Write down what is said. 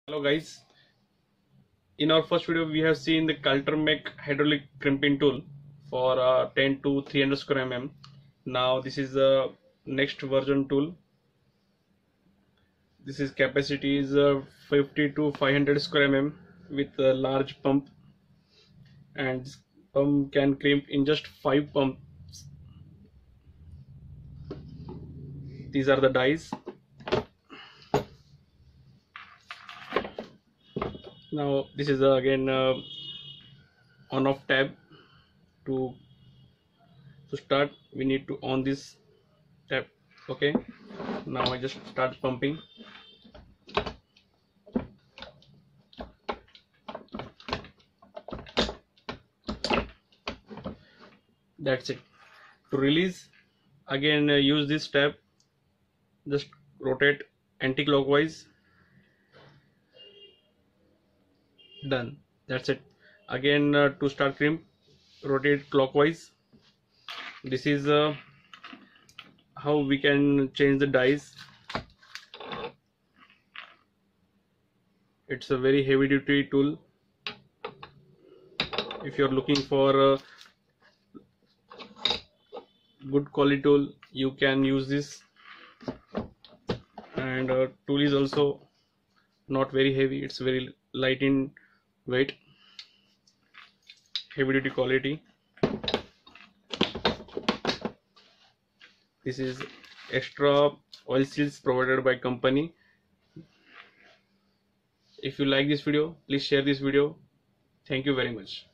Hello guys, in our first video we have seen the Crimping hydraulic crimping tool for 10 to 300 square mm. Now this is the next version tool. This is capacity is 50 to 500 square mm with a large pump, and this pump can crimp in just 5 pumps. These are the dies. Now this is again on off tab. To start we need to on this tab. Okay, now I just start pumping. That's it. To release, again use this tab, just rotate anti-clockwise. Done. That's it. Again to start crimp, rotate clockwise. This is how we can change the dies. It's a very heavy duty tool. If you're looking for a good quality tool, you can use this. And tool is also not very heavy, it's very light in weight, heavy duty quality. This is extra oil seals provided by company. If you like this video, please share this video. Thank you very much.